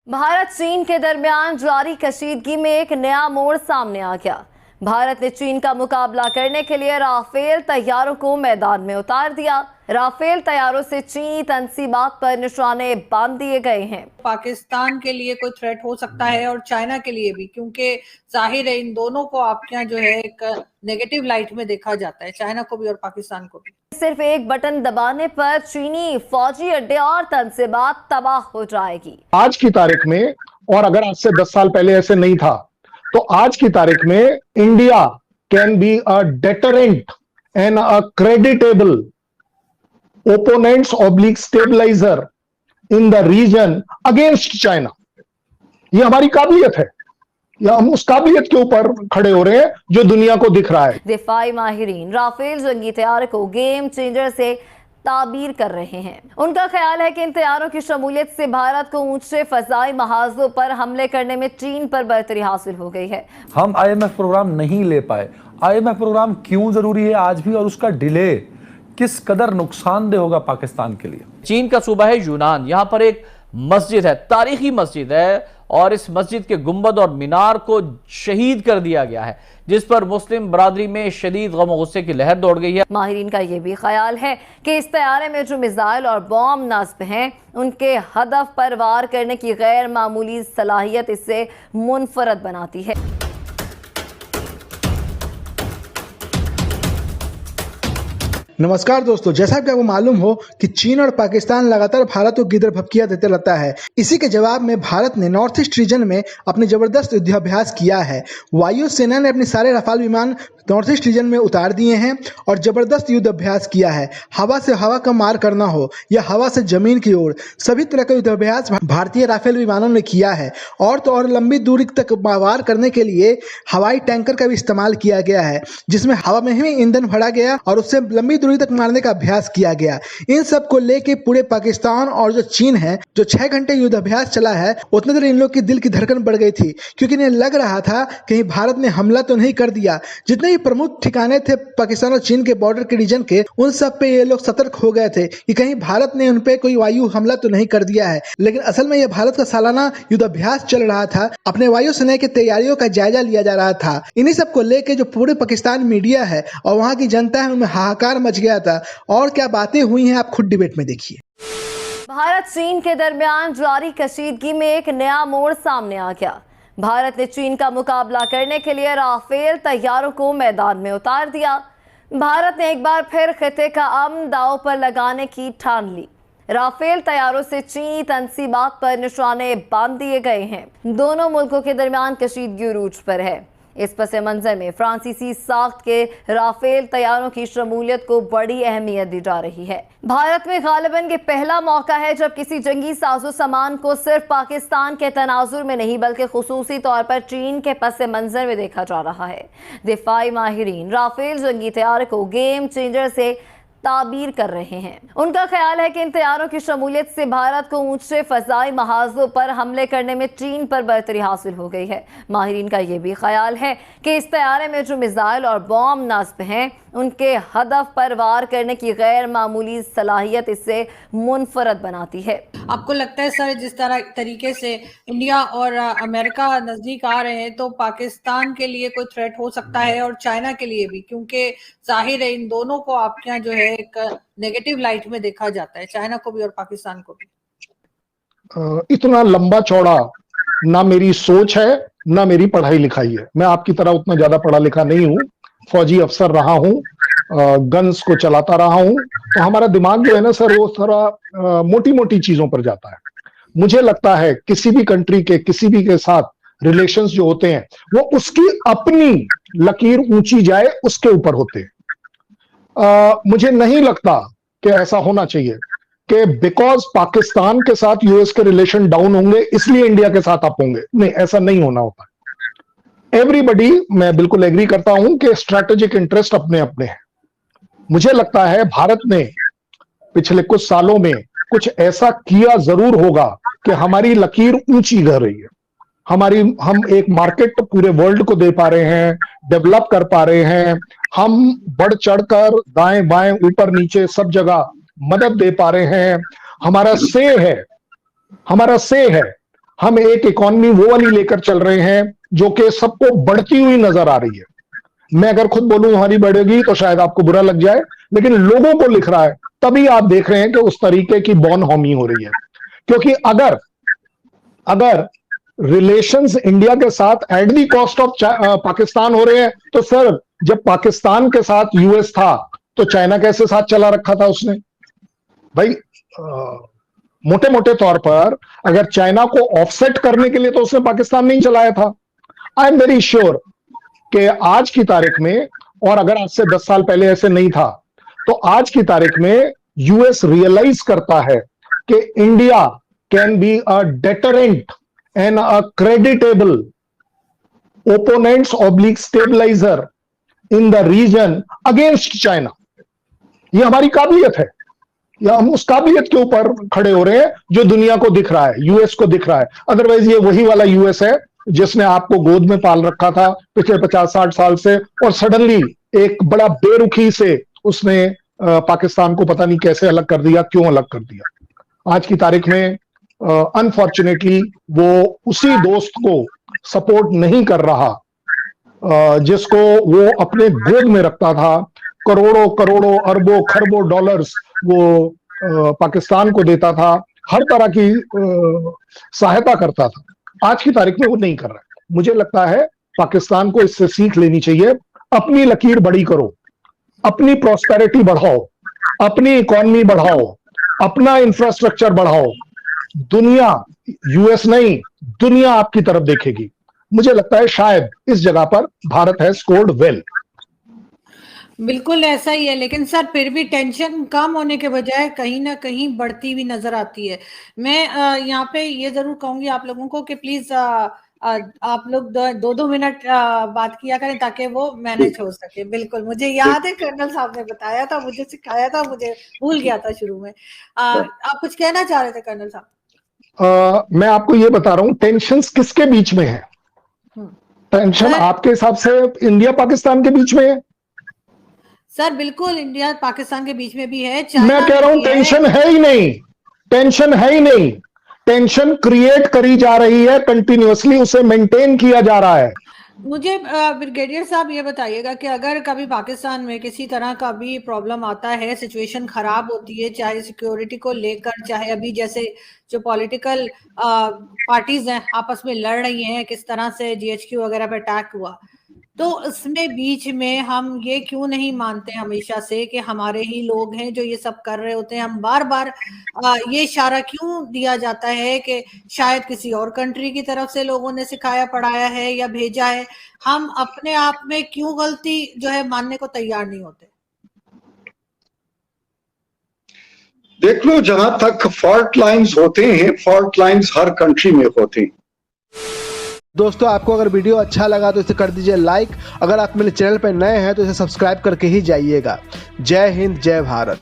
भारत चीन के दरमियान जारी कशीदगी में एक नया मोड़ सामने आ गया। भारत ने चीन का मुकाबला करने के लिए राफेल तैयारों को मैदान में उतार दिया। राफेल तैयारों से चीनी तंसीबात पर निशाने बांध दिए गए हैं। पाकिस्तान के लिए कोई थ्रेट हो सकता है और चाइना के लिए भी, क्योंकि जाहिर है इन दोनों को आपके यहाँ जो है एक नेगेटिव लाइट में देखा जाता है, चाइना को भी और पाकिस्तान को भी। सिर्फ एक बटन दबाने पर चीनी फौजी अड्डे और तंसीबात तबाह हो जाएगी। आज की तारीख में, और अगर आज से 10 साल पहले ऐसे नहीं था, तो आज की तारीख में India can be a deterrent and a creditable opponents oblique stabiliser in the region against China. ये हमारी काबिलियत है, या हम उस काबिलियत के ऊपर खड़े हो रहे हैं जो दुनिया को दिख रहा है। दिफाई माहिरीन राफेल जंगी तैयार को गेम चेंजर से ताबीर कर रहे हैं। उनका ख्याल है कि इन तैयारों की शमूलियत से भारत को ऊंचे फजाई महाजों पर हमले करने में चीन पर बढ़तरी हासिल हो गई है। हम IMF प्रोग्राम नहीं ले पाए। IMF प्रोग्राम क्यों जरूरी है आज भी, और उसका डिले किस कदर नुकसानदेह होगा पाकिस्तान के लिए। चीन का सूबा है यूनान, यहाँ पर एक मस्जिद है, तारीखी मस्जिद है, और इस मस्जिद के गुंबद और मीनार को शहीद कर दिया गया है, जिस पर मुस्लिम बरादरी में शदीद गम और गुस्से की लहर दौड़ गई है। माहिरीन का यह भी ख्याल है कि इस तैयारे में जो मिसाइल और बॉम्ब नस्ब हैं, उनके हदफ पर वार करने की गैर मामूली सलाहियत इससे मुनफरद बनाती है। नमस्कार दोस्तों, जैसा कि आपको मालूम हो कि चीन और पाकिस्तान लगातार भारत को गिदर भपकिया देते रहता है। इसी के जवाब में भारत ने नॉर्थ ईस्ट रीजन में अपनी जबरदस्त युद्धाभ्यास किया है। वायु सेना ने अपने सारे रफाल विमान नॉर्थ ईस्ट रीजन में उतार दिए हैं और जबरदस्त युद्ध अभ्यास किया है। हवा से हवा का मार करना हो या हवा से जमीन की ओर, सभी तरह का युद्धाभ्यास भारतीय राफेल विमानों ने किया है। और तो और लंबी दूरी तक वार करने के लिए हवाई टैंकर का भी इस्तेमाल किया गया है, जिसमें हवा में ही ईंधन भरा गया और उससे लंबी दूरी तक मारने का अभ्यास किया गया। इन सब को लेके पूरे पाकिस्तान और जो चीन है, जो 6 घंटे युद्ध अभ्यास चला है, उतने देर इन लोग की दिल की धड़कन बढ़ गई थी, क्योंकि इन्हें लग रहा था कहीं भारत ने हमला तो नहीं कर दिया। जितने भी प्रमुख ठिकाने थे पाकिस्तान और चीन के बॉर्डर के रीजन के, उन सब पे ये लोग सतर्क हो गए थे कि कहीं भारत ने उन पे कोई वायु हमला तो नहीं कर दिया है। लेकिन असल में यह भारत का सालाना युद्ध अभ्यास चल रहा था, अपने वायुसेना की तैयारियों का जायजा लिया जा रहा था। इन्हीं सब को लेके जो पूरे पाकिस्तान मीडिया है और वहां की जनता है, उनमें हाहाकार मच गया था। और क्या बातें हुई हैं, आप खुद डिबेट में देखिए। भारत चीन के दरमियान जारी कशीदगी में एक नया मोड़ सामने आ गया। भारत ने चीन का मुकाबला करने के लिए राफेल तैयारों को मैदान में उतार दिया। भारत ने एक बार फिर खिते का अमन दांव पर लगाने की ठान ली। राफेल तैयारों से चीनी तंसीबात पर निशाने बांध दिए गए हैं। दोनों मुल्कों के दरमियान कशीदगी उरूज पर है। इस पस मंजर में फ्रांसीसी साख्त के राफेल तैयारों की शमूलियत को बड़ी अहमियत दी जा रही है। भारत में गालिबन ये पहला मौका है जब किसी जंगी साजो सामान को सिर्फ पाकिस्तान के तनाजुर में नहीं, बल्कि खुसूसी तौर पर चीन के पस मंजर में देखा जा रहा है। दिफाई माहिरीन राफेल जंगी तैयार को गेम चेंजर से ताबीर कर रहे हैं। उनका ख्याल है कि इन तैयारों की शमूलियत से भारत को ऊंचे फजाई महाजों पर हमले करने में चीन पर बढ़तरी हासिल हो गई है। माहिरीन का यह भी ख्याल है कि इस तैयारे में जो मिसाइल और बॉम्ब नस्ब हैं, उनके हदफ पर वार करने की गैर मामूली सलाहियत इससे मुनफरद बनाती है। आपको लगता है सर, जिस तरीके से इंडिया और अमेरिका नजदीक आ रहे हैं, तो पाकिस्तान के लिए कोई थ्रेट हो सकता है और चाइना के लिए भी, क्योंकि जाहिर है इन दोनों को आपके यहाँ जो है एक नेगेटिव लाइट में देखा जाता है, चाइना को भी और पाकिस्तान को भी। इतना लंबा चौड़ा ना मेरी सोच है, ना मेरी पढ़ाई लिखाई है। मैं आपकी तरह उतना ज्यादा पढ़ा लिखा नहीं हूँ, फौजी अफसर रहा हूँ, गन्स को चलाता रहा हूँ, तो हमारा दिमाग जो है ना सर, वो थोड़ा मोटी मोटी चीजों पर जाता है। मुझे लगता है किसी भी कंट्री के किसी भी के साथ रिलेशंस जो होते हैं, वो उसकी अपनी लकीर ऊंची जाए उसके ऊपर होते हैं। मुझे नहीं लगता कि ऐसा होना चाहिए कि बिकॉज पाकिस्तान के साथ यूएस के रिलेशन डाउन होंगे इसलिए इंडिया के साथ अप होंगे। नहीं, ऐसा नहीं होना होता। एवरीबडी, मैं बिल्कुल एग्री करता हूं कि स्ट्रैटेजिक इंटरेस्ट अपने अपने हैं। मुझे लगता है भारत ने पिछले कुछ सालों में कुछ ऐसा किया जरूर होगा कि हमारी लकीर ऊंची कर रही है। हम एक मार्केट पूरे वर्ल्ड को दे पा रहे हैं, डेवलप कर पा रहे हैं, हम बढ़ चढ़कर दाएं बाएं ऊपर नीचे सब जगह मदद दे पा रहे हैं। हमारा से है, हम एक इकॉनमी वो वाली लेकर चल रहे हैं जो कि सबको बढ़ती हुई नजर आ रही है। मैं अगर खुद बोलूं हमारी बढ़ेगी तो शायद आपको बुरा लग जाए, लेकिन लोगों को लिख रहा है, तभी आप देख रहे हैं कि उस तरीके की बॉनहोमी हो रही है। क्योंकि अगर रिलेशंस इंडिया के साथ at the cost of Pakistan हो रहे हैं, तो सर जब पाकिस्तान के साथ यूएस था तो चाइना कैसे साथ चला रखा था उसने? भाई मोटे मोटे तौर पर अगर चाइना को ऑफसेट करने के लिए तो उसने पाकिस्तान नहीं चलाया था। आई एम वेरी श्योर कि आज की तारीख में, और अगर आज से 10 साल पहले ऐसे नहीं था, तो आज की तारीख में यूएस रियलाइज करता है कि India can be a deterrent and a creditable opponents oblique stabiliser in the region against China. यह हमारी काबिलियत है, या हम उस काबिलियत के ऊपर खड़े हो रहे हैं जो दुनिया को दिख रहा है, यूएस को दिख रहा है। अदरवाइज ये वही वाला यूएस है जिसने आपको गोद में पाल रखा था पिछले 50-60 साल से, और सडनली एक बड़ा बेरुखी से उसने पाकिस्तान को पता नहीं कैसे अलग कर दिया, क्यों अलग कर दिया। आज की तारीख में अनफॉर्चुनेटली वो उसी दोस्त को सपोर्ट नहीं कर रहा जिसको वो अपने गोद में रखता था। करोड़ों करोड़ों अरबों खरबों डॉलर्स वो पाकिस्तान को देता था, हर तरह की सहायता करता था। आज की तारीख में वो नहीं कर रहा है। मुझे लगता है पाकिस्तान को इससे सीख लेनी चाहिए। अपनी लकीर बड़ी करो, अपनी प्रॉस्पेरिटी बढ़ाओ, अपनी इकॉनमी बढ़ाओ, अपना इंफ्रास्ट्रक्चर बढ़ाओ। दुनिया, यूएस नहीं, दुनिया आपकी तरफ देखेगी। मुझे लगता है शायद इस जगह पर भारत है स्कोर्ड वेल। बिल्कुल ऐसा ही है, लेकिन सर फिर भी टेंशन कम होने के बजाय कहीं ना कहीं बढ़ती हुई नजर आती है। मैं यहाँ पे ये जरूर कहूंगी आप लोगों को कि प्लीज आप लोग 2-2 मिनट बात किया करें ताकि वो मैनेज हो सके। बिल्कुल, मुझे याद है कर्नल साहब ने बताया था, मुझे सिखाया था, मुझे भूल गया था शुरू में। आप कुछ कहना चाह रहे थे कर्नल साहब? मैं आपको ये बता रहा हूँ टेंशन किसके बीच में है। टेंशन आपके हिसाब से इंडिया पाकिस्तान के बीच में है? सर बिल्कुल इंडिया पाकिस्तान के बीच में भी है। मैं कह रहा हूं टेंशन है ही नहीं, टेंशन है ही नहीं। टेंशन क्रिएट करी जा रही है, कंटिन्यूअसली उसे मेंटेन किया जा रहा है। मुझे ब्रिगेडियर साहब ये बताइएगा कि अगर कभी पाकिस्तान में किसी तरह का भी प्रॉब्लम आता है, सिचुएशन खराब होती है, चाहे सिक्योरिटी को लेकर, चाहे अभी जैसे जो पॉलिटिकल पार्टीज हैं आपस में लड़ रही हैं, किस तरह से जीएचक्यू वगैरह पे अटैक हुआ, तो इसमें बीच में हम ये क्यों नहीं मानते हमेशा से कि हमारे ही लोग हैं जो ये सब कर रहे होते हैं? हम बार बार ये इशारा क्यों दिया जाता है कि शायद किसी और कंट्री की तरफ से लोगों ने सिखाया पढ़ाया है या भेजा है? हम अपने आप में क्यों गलती जो है मानने को तैयार नहीं होते? देख लो, जहां तक फॉल्ट लाइंस होते हैं, फॉल्ट लाइंस हर कंट्री में होते हैं। दोस्तों, आपको अगर वीडियो अच्छा लगा तो इसे कर दीजिए लाइक। अगर आप मेरे चैनल पर नए हैं तो इसे सब्सक्राइब करके ही जाइएगा। जय हिंद, जय भारत।